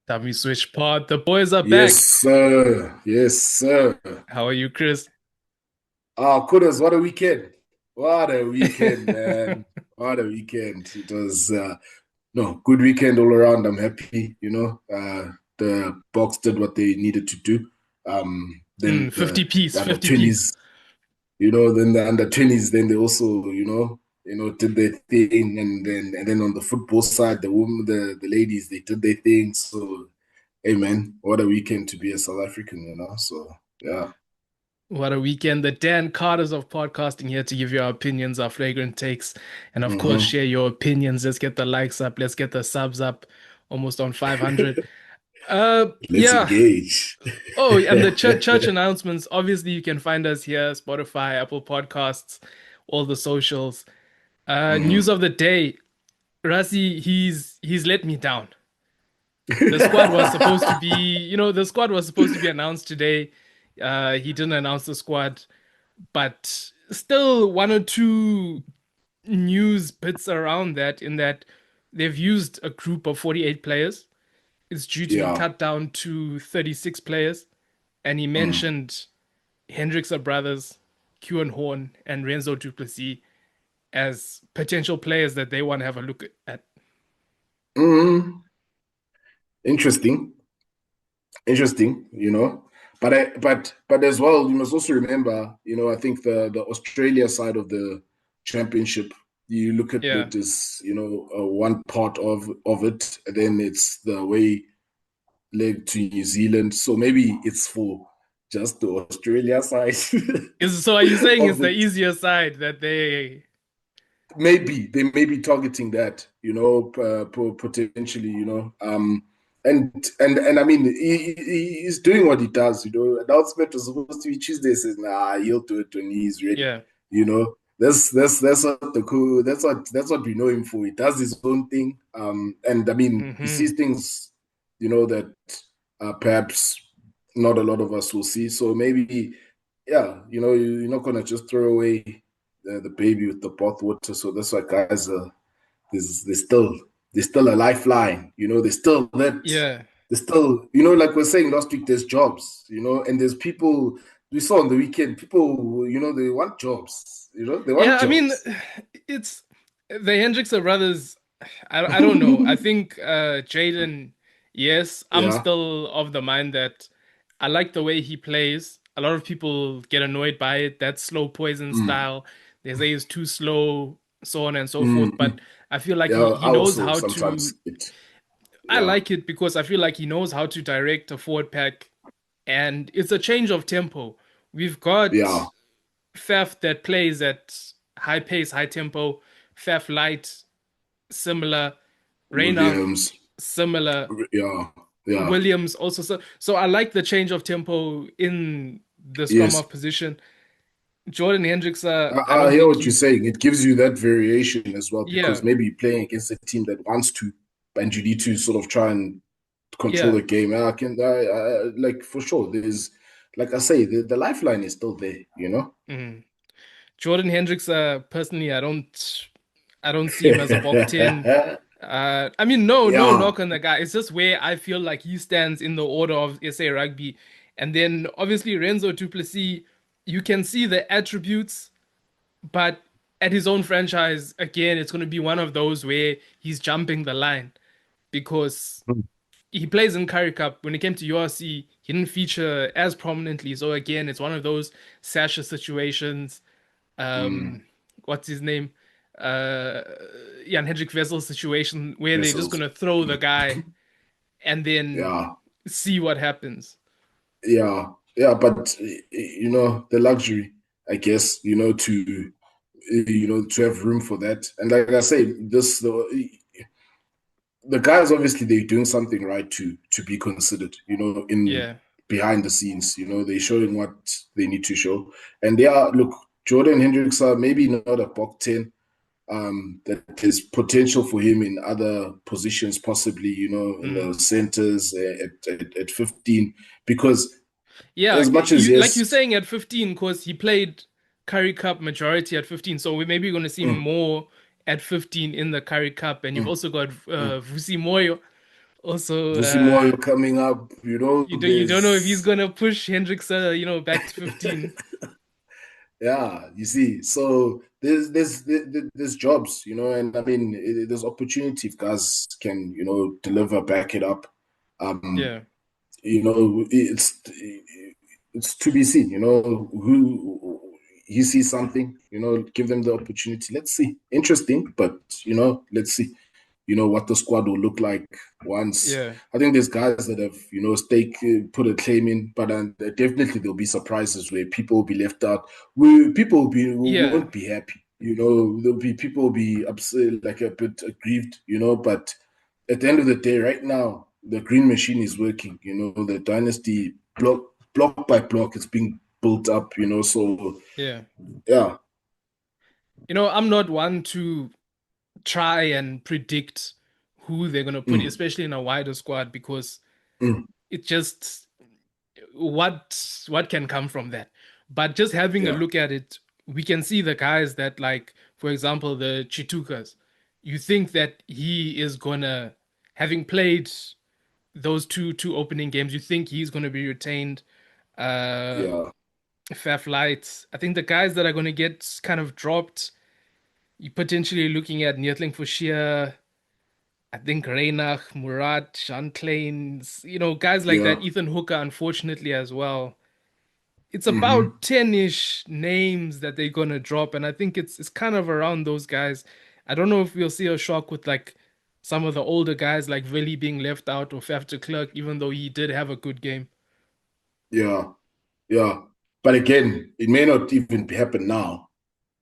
Time we switch pod. The boys are Yes, back. sir. Yes, sir. How are you, Chris? Kudos, what a weekend. What a weekend, man. What a weekend. It was no good weekend all around. I'm happy, the Boks did what they needed to do. Then 50 piece, the under 50 piece. 20s, then the under 20s, then they also, did their thing, and then on the football side, the women, the ladies, they did their thing. So hey man, what a weekend to be a South African. So yeah. What a weekend. The Dan Carters of podcasting here to give you our opinions, our flagrant takes, and of course, Mm-hmm. share your opinions. Let's get the likes up. Let's get the subs up. Almost on 500. Let's Yeah. engage. Oh, and the church announcements. Obviously, you can find us here, Spotify, Apple Podcasts, all the socials. News Mhm. of the day. Rassie, he's let me down. The squad was supposed to be, the squad was supposed to be announced today. He didn't announce the squad, but still one or two news bits around that in that they've used a group of 48 players. It's due to be Yeah. cut down to 36 players. And he Mm. mentioned Hendrickse brothers, Kieran Horn, and Renzo Duplessis as potential players that they want to have a look at. Mm. Interesting. Interesting. But as well, you must also remember, I think the Australia side of the championship, you look at Yeah. it as, one part of it, and then it's the away leg to New Zealand. So maybe it's for just the Australia side So are you saying it's of the it. easier side that they? Maybe they may be targeting that, potentially, and I mean, he's doing what he does. Announcement was supposed to be Tuesday. Says, nah, he'll do it when he's ready. Yeah. That's what the cool. That's what we know him for. He does his own thing. And I mean, he Hmm. sees things, that perhaps not a lot of us will see. So maybe, yeah, you're not gonna just throw away the baby with the bathwater. So that's why guys there's still a lifeline. Yeah. there's still, like we're saying last week, there's jobs, and there's people we saw on the weekend, people, they want jobs, they want Yeah, I mean, jobs. it's the Hendrickse brothers. I don't know. I think Jaden, yes, I'm Yeah. still of the mind that I like the way he plays. A lot of people get annoyed by it, that slow poison Mm. style. They say he's too slow, so on and so forth. Mm. But I feel like Yeah, he I knows also how sometimes to. it. I Yeah. like it because I feel like he knows how to direct a forward pack, and it's a change of tempo. We've Yeah. got Faf that plays at high pace, high tempo. Faf light, similar. Reynolds, Williams. similar. Yeah. Yeah. Williams also. So I like the change of tempo in the scrum Yes. half position. Jordan Hendricks, I I don't hear think what you're he's. saying. It gives you that variation as well, because Yeah, maybe you're playing against a team that wants to, and you need to sort of try and control yeah. the game. Like for sure. There's, like I say, the lifeline is still there. Mhm. Jordan Hendricks, personally, I don't see him as a Bok 10. I mean, no Yeah. knock on the guy. It's just where I feel like he stands in the order of SA Rugby. And then obviously Renzo Duplessis, you can see the attributes, but at his own franchise, again, it's going to be one of those where he's jumping the line because he plays in Curry Cup. When it came to URC, he didn't feature as prominently. So again, it's one of those Sasha situations. Mm. Um, what's his name? Uh, Jan Hendrik Vessel situation where they're just Vessels. gonna throw the Mm. guy and then Yeah. see what happens. Yeah. Yeah. But the luxury, I guess, to have room for that. And like I say, the guys, obviously they're doing something right to be considered, in Yeah. behind the scenes. They're showing what they need to show. And they are, look, Jordan Hendricks are maybe not a Bok 10. That there's potential for him in other positions, possibly, in Mm. the centers at 15. Because Yeah, as much as, you like you're yes. saying at 15 because he played Curry Cup majority at 15. So we maybe going to see Mm, more at 15 in the Curry Cup. And you've mm, also got mm, Vusi Moyo Also, Vusi Moyo coming up, you don't know if he's there's gonna push Hendricks, back to 15. yeah, you see. So there's jobs, and I mean there's opportunity if guys can, deliver, back it up. Um, Yeah, it's to be seen, who he sees something, give them the opportunity. Let's see. Interesting, but let's see, what the squad will look like once. yeah, I think there's guys that have, put a claim in, but definitely there'll be surprises where people will be left out. People yeah, won't be happy. There'll be people will be upset, like a bit aggrieved, but at the end of the day, right now, the green machine is working. The dynasty block by block, it's being built up. So yeah. yeah, I'm not one to try and predict who they're gonna put, mm, especially in a wider squad, because mm, it just what can come from that. But just having a yeah, look at it, we can see the guys that, like, for example, the Chitukas. You think that he is gonna, having played those two opening games, you think he's gonna be retained. Uh, yeah, Faf Light. I think the guys that are gonna get kind of dropped, you potentially looking at Neethling Fouché. I think Reinach, Murat, Jean Kleins, guys like yeah. that. Ethan Hooker, unfortunately, as well. It's Mm-hmm. about 10-ish names that they're gonna drop, and I think it's kind of around those guys. I don't know if we'll see a shock with, like, some of the older guys like Veli being left out, or Faf de Klerk, even though he did have a good game. Yeah, yeah. But again, it may not even happen now,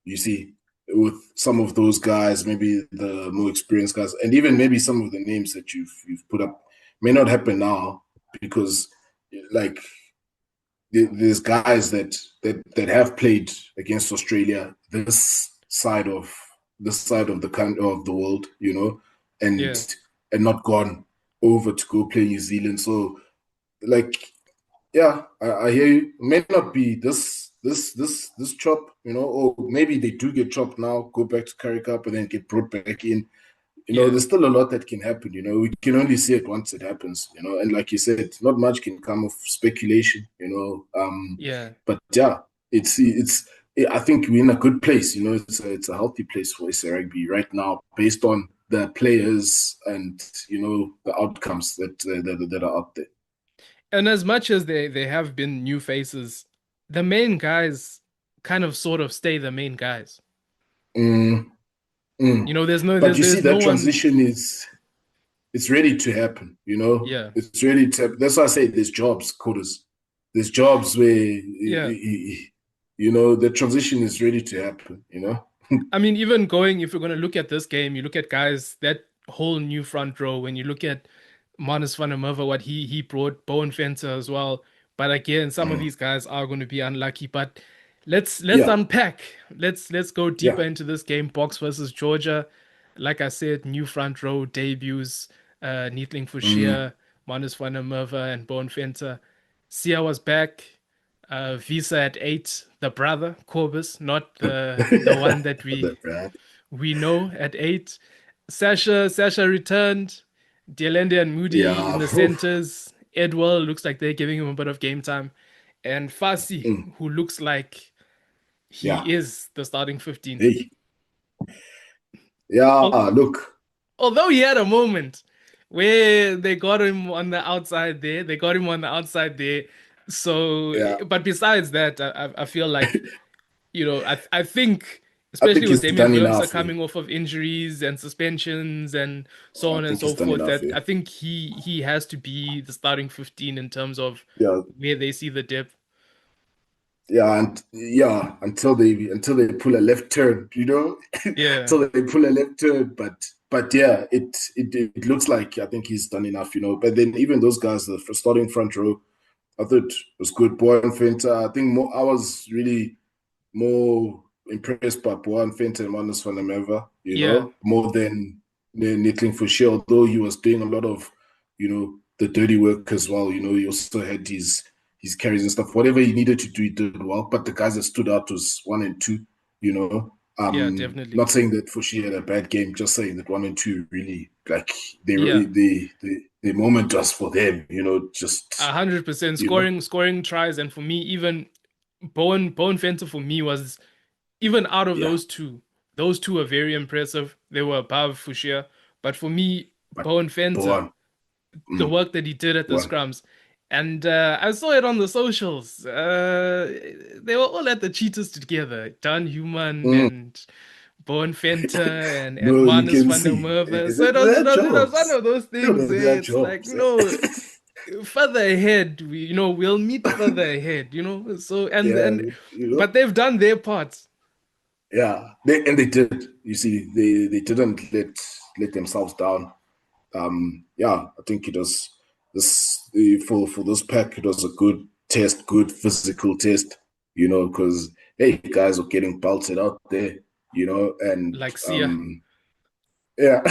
you see, with some of those guys, maybe the more experienced guys, and even maybe some of the names that you've put up may not happen now because, like, there's guys that have played against Australia this side of the world, and Yeah, not gone over to go play New Zealand. So, like, yeah, I hear you. It may not be this chop, or maybe they do get chopped now, go back to Curry Cup, and then get brought back in. yeah, There's still a lot that can happen. We can only see it once it happens. And like you said, not much can come of speculation. yeah. But yeah, it's. I think we're in a good place. It's a healthy place for SA Rugby right now, based on the players and the outcomes that are out there. And as much as they have been new faces, the main guys kind of sort of stay the main guys. Mm, mm. There's no But you see, there's no that one. transition it's ready to happen. Yeah, It's ready to happen. That's why I say there's jobs, coders. There's jobs where yeah. the transition is ready to happen. I mean, even going, if you're going to look at this game, you look at guys, that whole new front row. When you look at Marnus van der Merwe, what he brought, Boan Venter as well. But again, some of Mm. these guys are going to be unlucky. But let's Yeah, unpack. Let's go deeper yeah. into this game. Boks versus Georgia. Like I said, new front row debuts. Neethling Mm. Fouché, Marnus van der Merwe, and Boan Venter. Sia was back. Visa at 8, the brother Corbus, not the one that The brand. we know at 8. Sasha returned. Dialende and Moody in Yeah. the centers. Edwell looks like they're giving him a bit of game time, and Fasi, Mm. who looks like Yeah. he is the starting 15. Hey. Yeah. Al- Look. Although he had a moment where they got him on the outside there, So, Yeah. but besides that, I feel like, I think, I think especially with he's Damien done Willemse enough. Eh? coming off of injuries and suspensions and so I on and think he's so done forth, enough. that Eh? I think he has to be the starting 15 in terms of Yeah. where they see the depth. Yeah, and yeah, until they pull a left turn, Yeah, until they pull a left turn. But yeah, it looks like I think he's done enough. But then even those guys, the starting front row, I thought was good. Boan Venter, I think I was really more impressed by Boan Venter and Marnus van der Merwe, yeah, more than Neethling Fouché, although he was doing a lot of, the dirty work as well. He also had his carries and stuff. Whatever he needed to do, he did well. But the guys that stood out was 1 and 2, you know. Yeah, definitely. Not saying that Fouché had a bad game, just saying that 1 and 2 really like Yeah, the moment was for them, just 100% you know, scoring tries, and for me, even Boan Venter for me was even out of yeah, those two are very impressive. They were above Fouché, but for me, but Boan Venter, Boan, the mm, work that he did at the Boan, scrums. And I saw it on the socials. They were all at the cheetahs together. Dan Human mm. and Boan Venter and No, you Marnus can van der see Merwe. So they're it was one jobs. of those things where They're it's like, jobs. further ahead, we'll meet further ahead. So Yeah, and but they've done their part. yeah, they did. You see, they didn't let themselves down. Yeah, I think it was for this pack. It was a good test, good physical test. Because hey, guys are getting belted out there. And Like Sia. yeah.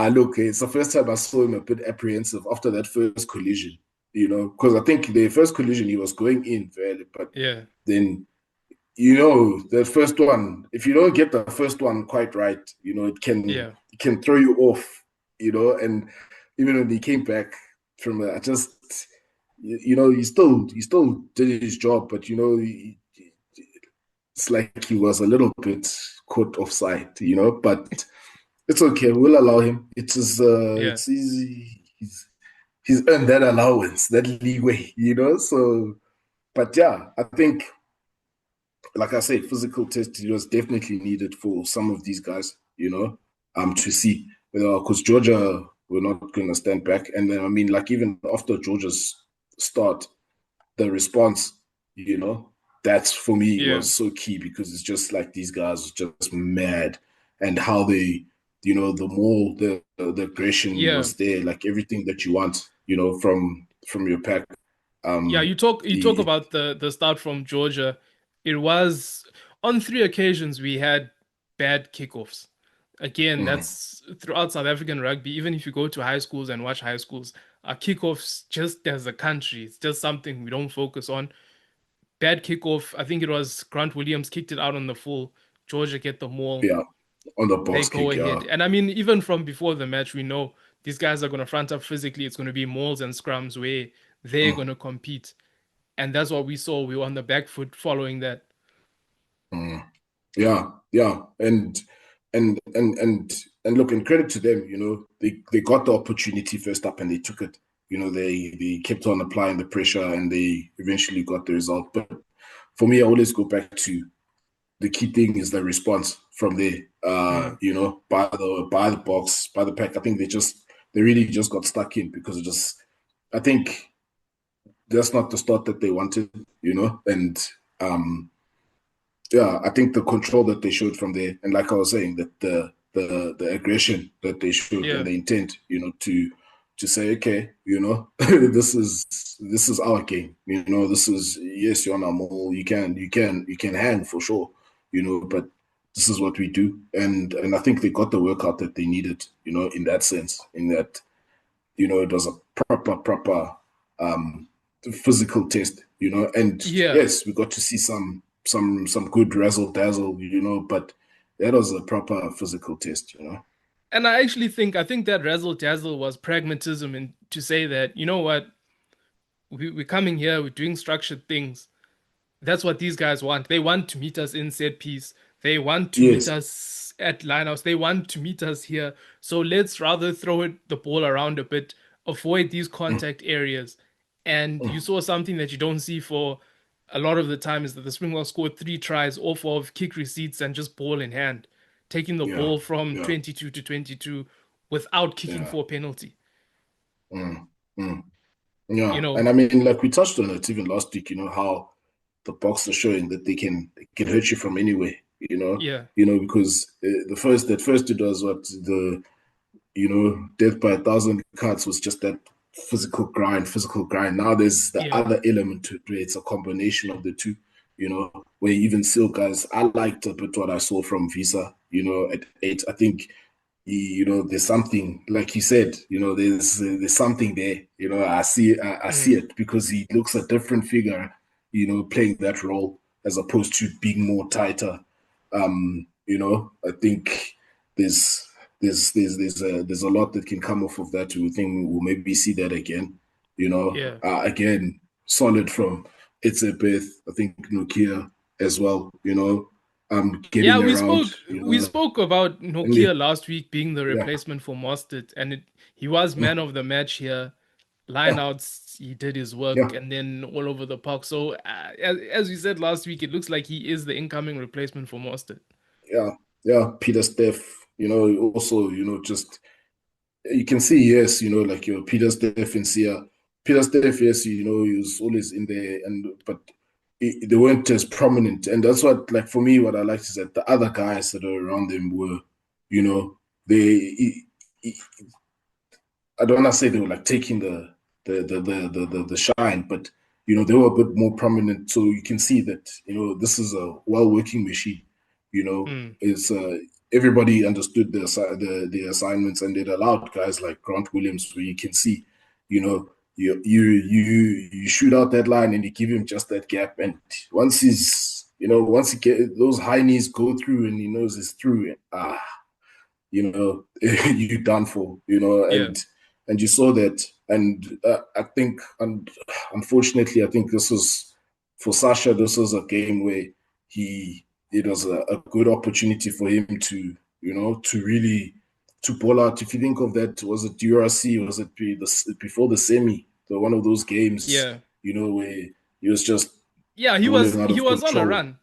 Look, it's the first time I saw him a bit apprehensive after that first collision. Because I think the first collision he was going in fairly, but Yeah. then the first one, if you don't get the first one quite right, Yeah. it can throw you off, and even when he came back from I just he still did his job, but it's like he was a little bit caught offside, but it's okay. We'll allow him. Yeah. It's easy. He's earned that allowance, that leeway, so but yeah, I think like I said, physical testing was definitely needed for some of these guys, to see because Georgia were not going to stand back. And then, I mean, like even after Georgia's start, the response, that's for me Yeah. was so key because it's just like these guys are just mad and how they, the more the aggression Yeah. was there, like everything that you want, from your pack. Yeah, Um, you talk about the start from Georgia. It was on three occasions we had bad kickoffs. Again, mm, that's throughout South African rugby. Even if you go to high schools and watch high schools, our kickoffs just as a country, it's just something we don't focus on. Bad kickoff. I think it was Grant Williams kicked it out on the full. Georgia get the maul. yeah, on the They box go kick, ahead. yeah. And I mean, even from before the match, we know these guys are going to front up physically. It's going to be mauls and scrums where they're Mm, going to compete. And that's what we saw. We were on the back foot following that. mm. Yeah, yeah, and look, and credit to them, they got the opportunity first up and they took it. They kept on applying the pressure and they eventually got the result. But for me, I always go back to the key thing is the response from there. Mm. By the box, by the pack. I think they really just got stuck in because I think that's not the start that they wanted, and um yeah, I think the control that they showed from there, and like I was saying, that the aggression that they showed and Yeah. the intent, to say, okay, this is our game, this is yes, you're on our mall, you can hang for sure, but this is what we do, and I think they got the workout that they needed, in that sense, in that it was a proper um, physical test, and Yeah. yes, we got to see some good razzle dazzle, but that was a proper physical test. And I think that razzle dazzle was pragmatism and to say that, you know what, we're coming here, we're doing structured things. That's what these guys want. They want to meet us in set piece. They want to meet Yes. us at lineouts. They want to meet us here. So let's rather throw the ball around a bit, avoid these Mm, contact areas. And you mm. saw something that you don't see for a lot of the time is that the Springboks scored three tries off of kick receipts and just ball in hand, taking the Yeah, ball from yeah, 22 to 22 without kicking yeah. for a penalty. Mm, mm. Yeah, You know, and I mean, like we touched on it even last week. How the Boks are showing that they can hurt you from anywhere. yeah, Because the first it was what death by a thousand cuts was just that physical grind. Now there's the yeah, other element to it where it's a combination of the two, where even still guys, I liked a bit what I saw from Visa, at 8. I think there's something, like you said, there's something there. I see mm, it because he looks a different figure, playing that role as opposed to being more tighter. I think there's a lot that can come off of that. We think we'll maybe see that again. Yeah. Again, solid from Itzebeth, I think Nokia as well. Yeah, Getting around. we spoke about And Nokia last week being the yeah, replacement for Mostert, and he was man of the match here. yeah, Lineouts, he did his work, yeah, and then all over the park. So, as we said last week, it looks like he is the incoming replacement for Mostert. yeah, yeah. Peter Steph, also, just you can see, yes, like your Peter Steph and Sia. Peter Steph, yes, he was always in there, but they weren't as prominent. And that's what, like, for me, what I liked is that the other guys that are around them were, they. I don't want to say they were like taking the shine, but they were a bit more prominent. So you can see that this is a well working machine. Mm. Is everybody understood the assignments, and it allowed guys like Grant Williams, where you can see, you shoot out that line and you give him just that gap, and once he get those high knees go through and he knows it's through, you're done for, Yeah. and you saw that. And I think, and unfortunately, I think this was for Sacha, this was a game where it was a good opportunity for him to, to really to ball out. If you think of that, was it DRC? Was it before the semi? The one of those games, Yeah. where he was just Yeah, balling out he of was on a control, run.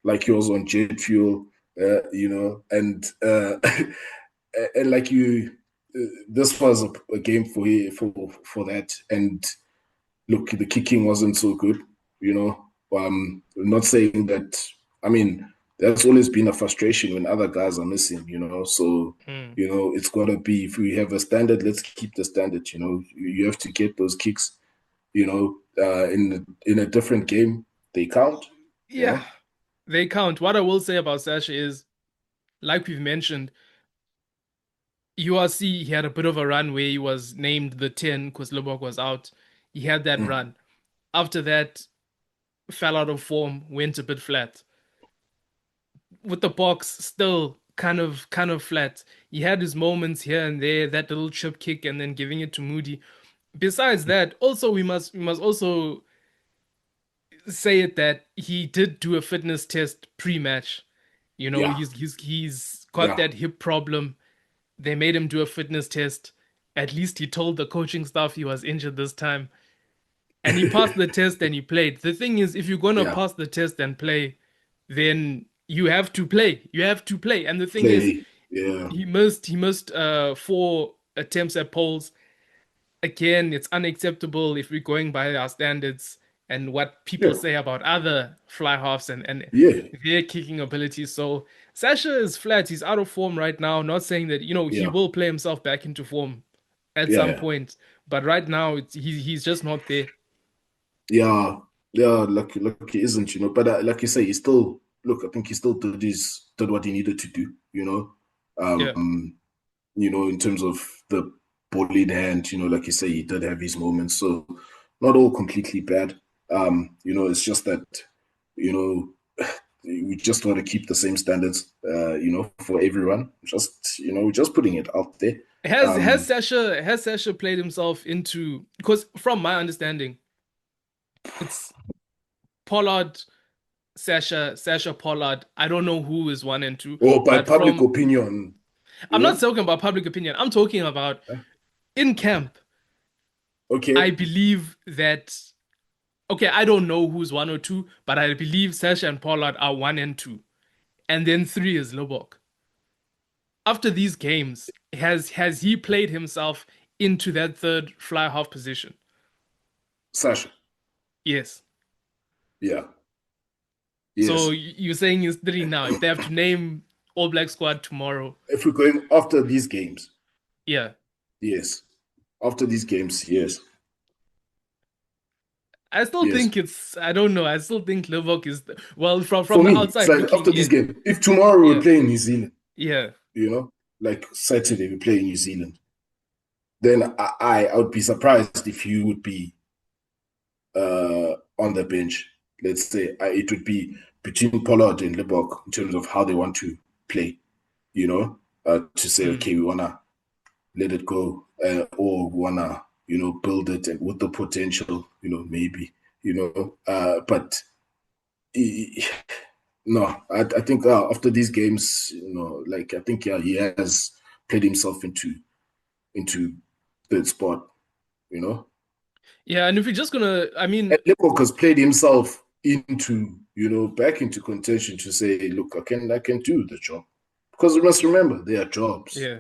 like he was on jet fuel, and and like this was a game for that. And look, the kicking wasn't so good, I'm not saying that. I mean, that's always been a frustration when other guys are missing, So, Mm. it's got to be, if we have a standard, let's keep the standard. You have to get those kicks. In a different game, they count. Yeah, they count. What I will say about Sacha is, like we've mentioned, URC, he had a bit of a run where he was named the 10 because Lubbock was out. He had that Mm. run. After that, fell out of form, went a bit flat. With the box still kind of flat. He had his moments here and there, that little chip kick and then giving it to Moody. Besides that, also we must also say it that he did do a fitness test pre-match. Yeah, He's got yeah, that hip problem. They made him do a fitness test. At least he told the coaching staff he was injured this time. And he passed the test and he played. The thing is, if you're gonna yeah. pass the test and play, then you have to play. You have to play. And the thing is, Play. Yeah, he missed 4 attempts at poles. Again, it's unacceptable if we're going by our standards and what people yeah, say about other fly halves and yeah, their kicking abilities. So Sasha is flat. He's out of form right now. Not saying that, he yeah, will play himself back into form at some yeah, point, but right now he's just not there. yeah, yeah. Like he isn't, But like you say, he still look. I think he still did what he needed to do. Yeah. In terms of the ball in hand, like you say, he did have his moments. So not all completely bad. It's just that, you know, we just want to keep the same standards, for everyone. We're just putting it out there. Has Um, Sasha played himself into, because from my understanding, it's Pollard, Sasha Pollard. I don't know who is one and two, or by but public from opinion, I'm not talking about public opinion. I'm talking about uh, in camp. I okay, believe that okay, I don't know who's 1 or 2, but I believe Sasha and Pollard are 1 and 2. And then 3 is Lobok. After these games, has he played himself into that third fly half position? Sasha, Yes. yeah, So yes. you're saying he's 3 now. If they have to name All Black squad tomorrow, If we're going after these games, yeah. yes. After these games, yes, I still yes. think it's I don't know. I still think Lobok is well For from the me, it's outside like looking after this in. game. If tomorrow we're Yeah. playing New Zealand, Yeah. like Saturday we play New Zealand, then I would be surprised if you would be on the bench. Let's say it would be between Pollard and Libbok in terms of how they want to play, to say, okay, we want to let it go, or we want to, build it and with the potential, maybe, but no, I think after these games, I think, he has played himself into third spot, Yeah, and if we're just gonna, I mean, and Libbok has played himself into, back into contention to say, look, I can do the job. Because we must remember, they are jobs. yeah,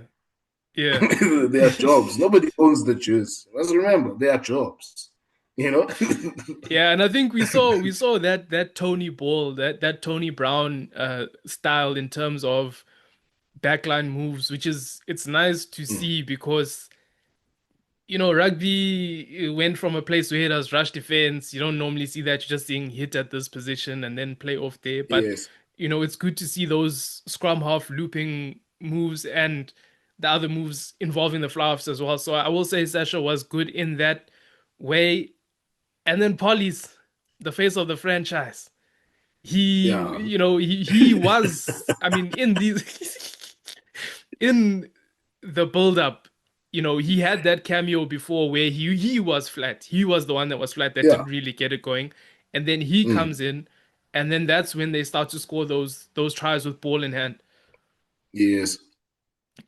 yeah. They are jobs. Nobody owns the jersey. Let's remember, they are jobs. Yeah, and I think we saw that Tony Ball, that Tony Brown style in terms of backline moves, which is it's nice to see because rugby went from a place where it has rush defense. You don't normally see that. You're just seeing hit at this position and then play off there. But Yes. it's good to see those scrum half looping moves and the other moves involving the fly-offs as well. So I will say Sacha was good in that way. And then Polly's the face of the franchise. He, Yeah. he was. I mean, in the build-up, he had that cameo before where he was flat. He was the one that was flat that Yeah. didn't really get it going, and then he comes in, and then that's when they start to score those tries with ball in hand. Yes.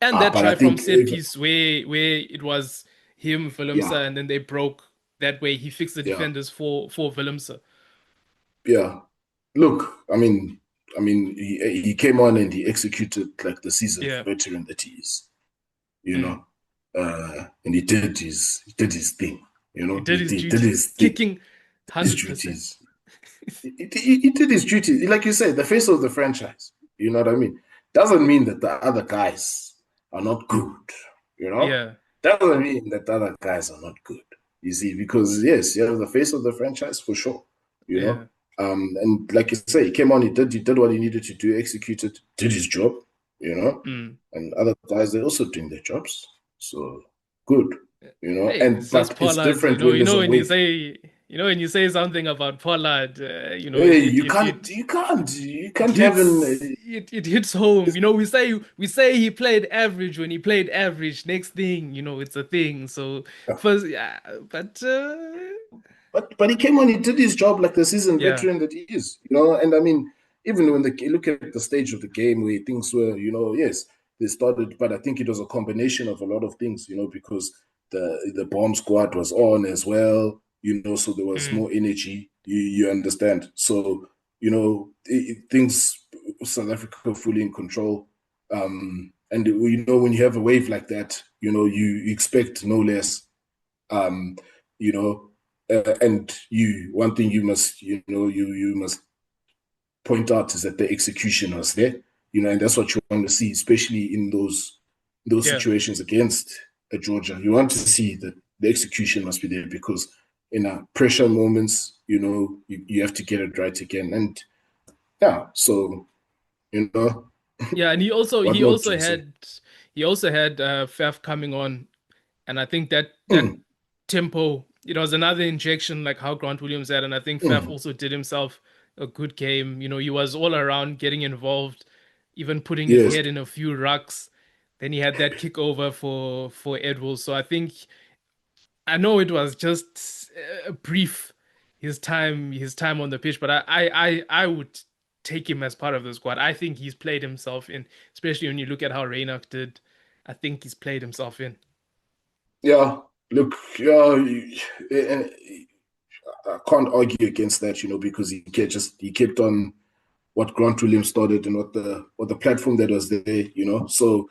And that But I try from think, set piece where it was him, yeah, Willemse, and then they broke. That way he fixed the yeah, defenders for Willemse. yeah. Look, he came on and he executed like the seasoned Yeah. veteran that he is, Mm. and he did his thing, He did his he did duty. his thing, Kicking his 100%. duties. He did his duty. Like you said, the face of the franchise. You know what I mean? Doesn't mean that the other guys are not good. Yeah. Doesn't mean that the other guys are not good. You see, because yes, you're the face of the franchise for sure. You Yeah. know, and like you say, he came on, he did what he needed to do, executed, did his job. Mm. And other guys they're also doing their jobs. So good. Hey, And it's just but it's Pollard. different when there's a When you wave. say when you say something about Pollard, Hey, you can't have an. it hits home. We say he played average when he played average. Next thing, it's a thing. So first, yeah, but But he came on, he did his job like the seasoned yeah, veteran that he is, And I mean, even when you look at the stage of the game where things were, yes, they started, but I think it was a combination of a lot of things, because the bomb squad was on as well, so there was mm, more energy. You understand? So things South Africa fully in control. And when you have a wave like that, you expect no less. Um, you know, and one thing you must point out is that the execution was there, and that's what you want to see, especially in those yeah. situations against Georgia. You want to see that the execution must be there because in pressure moments, you have to get it right again. And yeah, so you know, Yeah, and he also what he more also to say? had he also had Faf coming on, and I think that Mm, tempo, it was another injection like how Grant Williams had, and I think Faf mm, also did himself a good game. He was all around getting involved, even putting his yes, head in a few rucks. Then he had that kick over for Edwards. So I know it was just brief his time on the pitch, but I would take him as part of the squad. I think he's played himself in, especially when you look at how Reinach did. I think he's played himself in. yeah. Look, yeah, I can't argue against that, because he kept on what Grant Williams started and what the platform that was there, So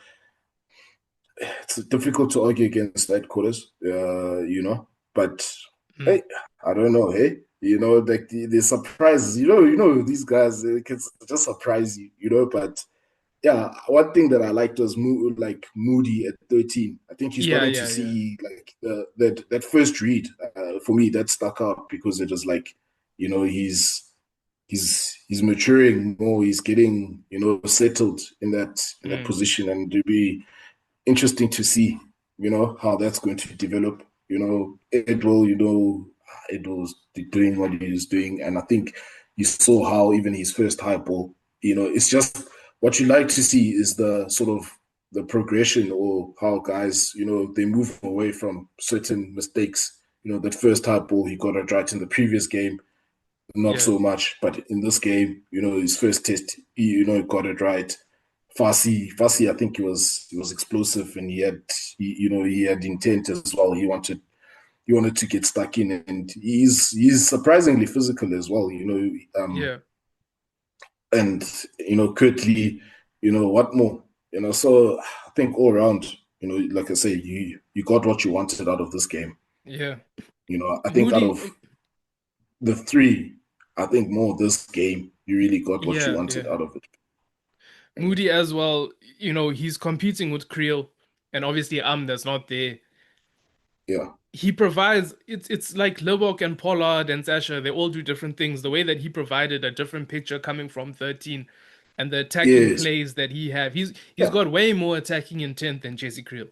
it's difficult to argue against that, Chorus, But Mm. hey, I don't know, hey, like the surprises, these guys they can just surprise you, But yeah, one thing that I liked was Moody at 13. I think you're Yeah, starting to yeah, yeah. see like that first read for me that stuck out because it was like, he's maturing more. He's getting settled in that Mm. position, and it'll be interesting to see how that's going to develop. Edwell, Edwell's doing what he's doing, and I think you saw how even his first high ball, it's just what you like to see is the sort of the progression or how guys, they move away from certain mistakes. That first high ball he got it right in the previous game, not Yeah. so much, but in this game, his first test, he got it right. Fassi, I think he was explosive and he had intent as well. He wanted to get stuck in, and he's surprisingly physical as well. Yeah. And Curtly, what more? So I think all around, like I say, you got what you wanted out of this game. Yeah. I think out Moody. of the three, I think more this game, you really got what you Yeah. wanted Yeah. out of it. And Moody as well. He's competing with Creel, and obviously that's not there. yeah, He provides it's like Lubbock and Pollard and Sacha, they all do different things. The way that he provided a different picture coming from 13 and the attacking yes, plays that he's yeah. got way more attacking intent than Jesse Creel.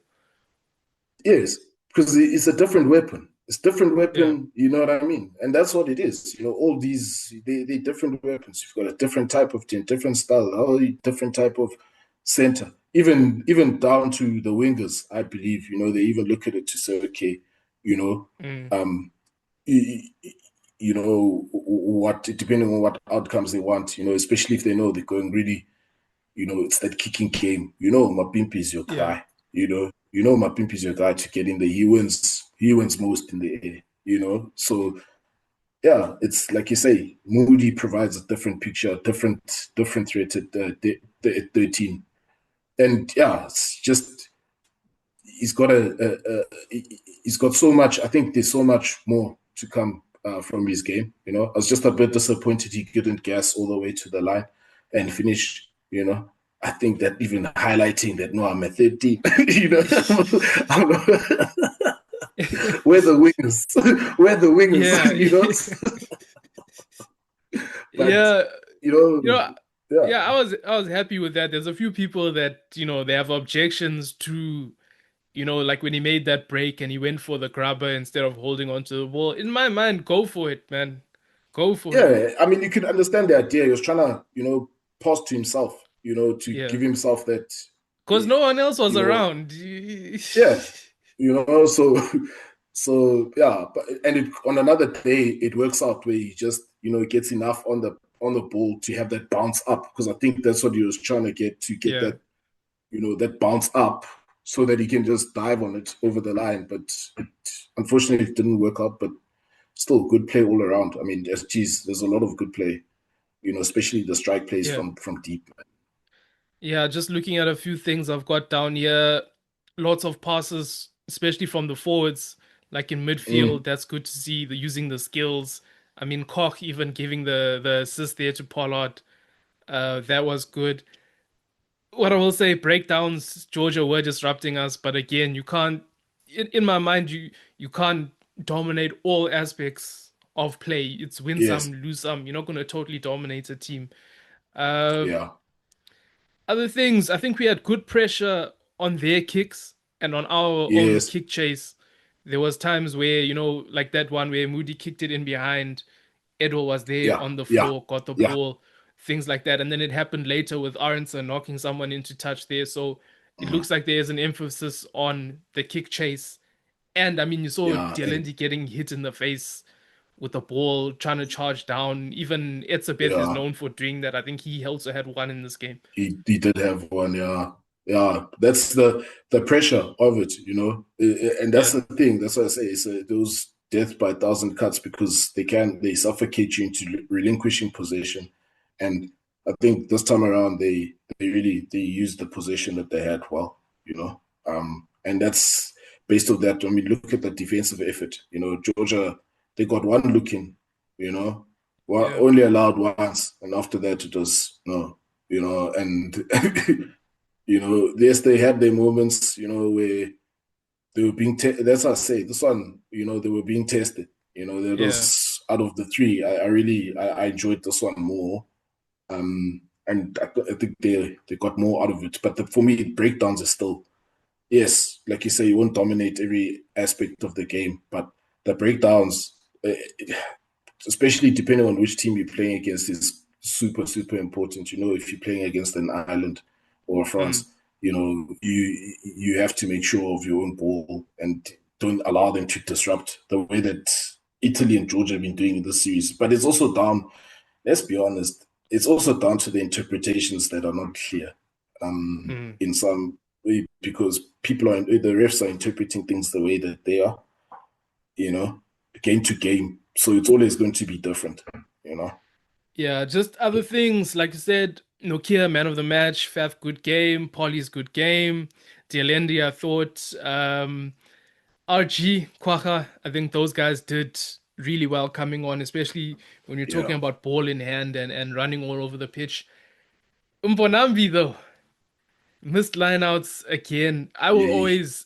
Yes, because it's a different weapon. It's different Yeah. weapon, you know what I mean? And that's what it is. All these they different weapons. You've got a different type of team, different style, a different type of center. Even down to the wingers, I believe, they even look at it to say, okay, you know, Mm. um, you, what depending on what outcomes they want, especially if they know they're going really, it's that kicking game. Mapimpi is your Yeah. guy. Mapimpi is your guy to get in there. He wins most in the air. So yeah, it's like you say, Moody provides a different picture, different threat at 13. And yeah, it's just he's got he's got so much. I think there's so much more to come from his game. I was just a bit disappointed he couldn't gas all the way to the line and finish. I think that even highlighting that no, I'm a third team. I'm we're the wingers. We're the wingers. Yeah. But Yeah. you know, You know, yeah, yeah, I was happy with that. There's a few people that, they have objections to, like when he made that break and he went for the grabber instead of holding onto the ball. In my mind, go for it, man. Go for it. yeah. I mean, you could understand the idea. He was trying to, pause to himself, to Yeah. give himself that, Because no one else was you know, around. yeah, so yeah. But on another day, it works out where he just, gets enough on the ball to have that bounce up because I think that's what he was trying to get Yeah. that, that bounce up so that he can just dive on it over the line. But unfortunately, it didn't work out. But still, good play all around. I mean, there's a lot of good play, especially the strike plays Yeah. from deep. Yeah. Just looking at a few things I've got down here. Lots of passes, especially from the forwards, like in midfield. Mm, That's good to see the using the skills. I mean, Koch even giving the assist there to Pollard. That was good. What I will say, breakdowns, Georgia were disrupting us, but again, you can't. In my mind, you can't dominate all aspects of play. It's win yes, some, lose some. You're not going to totally dominate a team. Uh, yeah, Other things, I think we had good pressure on their kicks and on our own yes, kick chase. There was times where, like that one where Moody kicked it in behind, Edward was there yeah, on the yeah, floor, got the yeah. ball, things like that. And then it happened later with Aronson knocking someone into touch there. So it Mm, looks like there's an emphasis on the kick chase. And I mean, you saw yeah, and Dielendi getting hit in the face with the ball, trying to charge down. Even Etzebeth is yeah. known for doing that. I think he also had one in this game. He did have one, yeah. Yeah, that's the pressure of it, and that's Yeah, the thing. That's what I say. It's those death by a thousand cuts because they suffocate you into relinquishing possession, and I think this time around they used the possession that they had well, and that's based on that. I mean, look at the defensive effort. Georgia they got one look in, yeah, only allowed once, and after that it was no. And yes, they had their moments, where they were that's what I say. This one, they were being tested. That yeah, was out of the three. I really I enjoyed this one more. And I think they got more out of it. But for me, breakdowns are still yes, like you say, you won't dominate every aspect of the game, but the breakdowns. especially depending on which team you're playing against, is super, super important. If you're playing against an Ireland or Mm. France, you have to make sure of your own ball and don't allow them to disrupt the way that Italy and Georgia have been doing in this series. But it's also down, let's be honest, it's also down to the interpretations that are not clear Mm. in some way, because the refs are interpreting things the way that they are, you know, game to game. So it's always going to be different, you know. Yeah, just other things like you said. Nokia, man of the match. Faf, good game. Polly's good game. Dialendi, I thought. RG, Kwacha, I think those guys did really well coming on, especially when you're Yeah, talking about ball in hand and running all over the pitch. Mbonambi, though, missed lineouts again. I will yeah, always,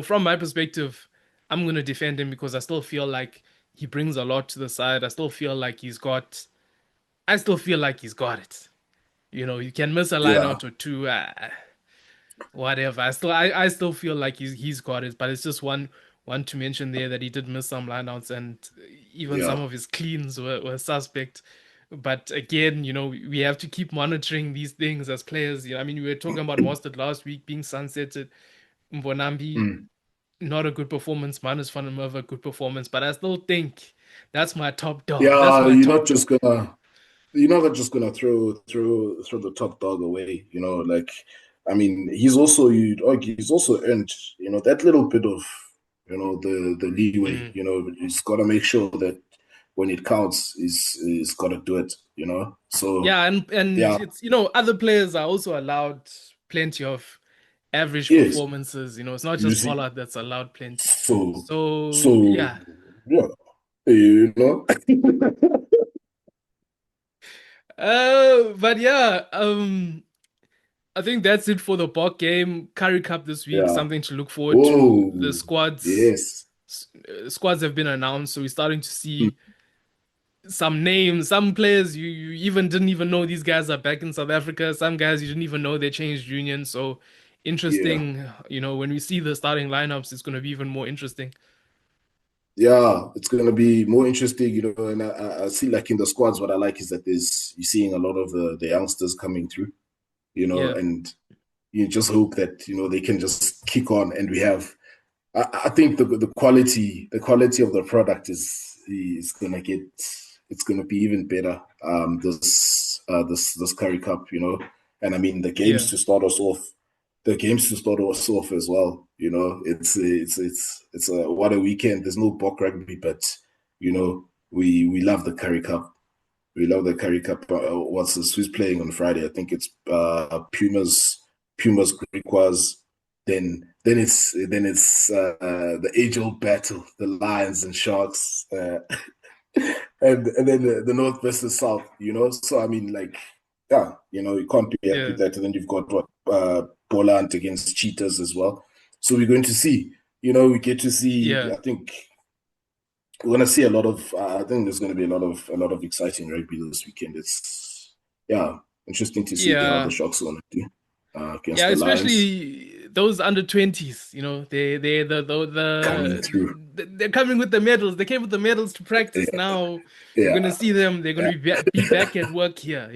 from my perspective, I'm going to defend him because I still feel like he brings a lot to the side. I still feel like he's got it. You can miss a line yeah, out or two, whatever. I still feel like he's got it, but it's just one to mention there that he did miss some lineouts and even some yeah. of his cleans were suspect. But again, we have to keep monitoring these things as players. I mean, we were talking about Mostert last week being sunsetted. Mbonambi, Mm. not a good performance. Marnus van der Merwe, good performance. But I still think that's my top dog. That's Yeah, my top dog. you're not just gonna throw the top dog away. Like, I mean, he's also earned that little bit of the leeway. Mm. He's got to make sure that when it counts, he's got to do it. So Yeah, and yeah, it's other players are also allowed plenty of average yes, performances. It's not you just see, Pollard that's allowed plenty. so So so yeah, yeah, you know, but yeah, I think that's it for the Bok game. Curry Cup this week, yeah. something to look forward to. The Oh, yes. squads have been announced, so we're starting to see some names, some players you even didn't even know these guys are back in South Africa. Some guys you didn't even know they changed union. So Yeah. interesting, when we see the starting lineups, it's going to be even more interesting. Yeah, it's going to be more interesting, and I see, like, in the squads, what I like is that you're seeing a lot of the youngsters coming through, Yeah, and you just hope that, they can just kick on, and I think the quality of the product is going to it's going to be even better, this Curry Cup, and I mean, yeah, the games to start us off as well. It's a what a weekend. There's no Bok rugby, but we love the Curry Cup. We love the Curry Cup. What's this? Who's playing on Friday? I think it's Pumas Griquas. Then it's the age old battle, the Lions and Sharks, and then the North versus South. So I mean, like, yeah, you can't be happy yeah, with that. And then you've got what Pollard against Cheetahs as well. So we're going to see. We get to see. yeah, I think we're going to see a lot of. I think there's going to be a lot of exciting rugby this weekend. It's yeah, interesting to see how the yeah. Sharks are going to do against Yeah, the Lions especially those under 20s, they coming through. they're coming with the medals. They came with the medals to practice. Yeah, Now we're yeah, gonna see them. They're gonna be back at work here.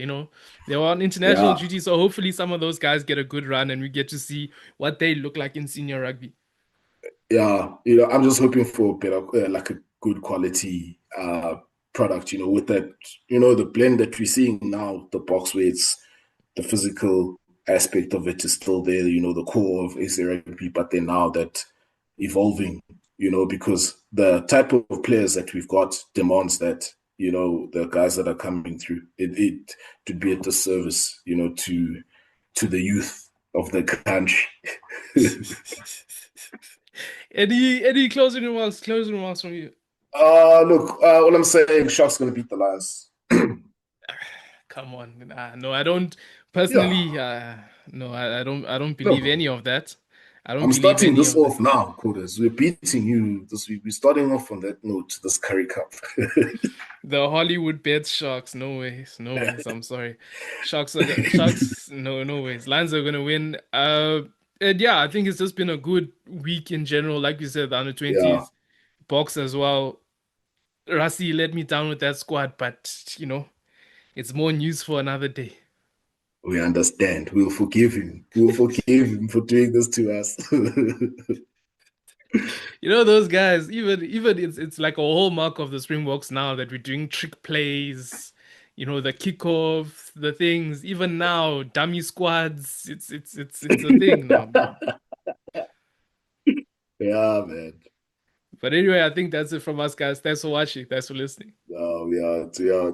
They're on international yeah. duty, so hopefully some of those guys get a good run and we get to see what they look like in senior rugby. Yeah, I'm just hoping for better, like a good quality product, with that, the blend that we're seeing now, the box weights, the physical aspect of it is still there, the core of AC rugby, but then now that evolving, because the type of players that we've got demands that, the guys that are coming through, it would be a disservice, to the youth of the country. Any closing remarks? Closing remarks from you? Look, all I'm saying, Sharks gonna beat the Lions. Come on, no, I don't Yeah, personally. No, I don't believe no, any of that. I don't I'm believe starting any this of that. off now, Coders. We're beating you this week. We're starting off on that note, this Curry Cup. The Hollywood bets Sharks. No ways. No ways. I'm sorry. Sharks. No, no ways. Lions are gonna win. And yeah, I think it's just been a good week in general. Like you said, the under Yeah, 20s box as well. Rassie let me down with that squad, but it's more news for another day. We understand. We'll forgive him. We'll forgive him for doing this to us. Those guys, even it's like a hallmark of the Springboks now that we're doing trick plays, the kickoff, the things. Even now, dummy squads, it's a thing now, man. Yeah, man. But anyway, I think that's it from us, guys. Thanks for watching. Thanks for listening. We are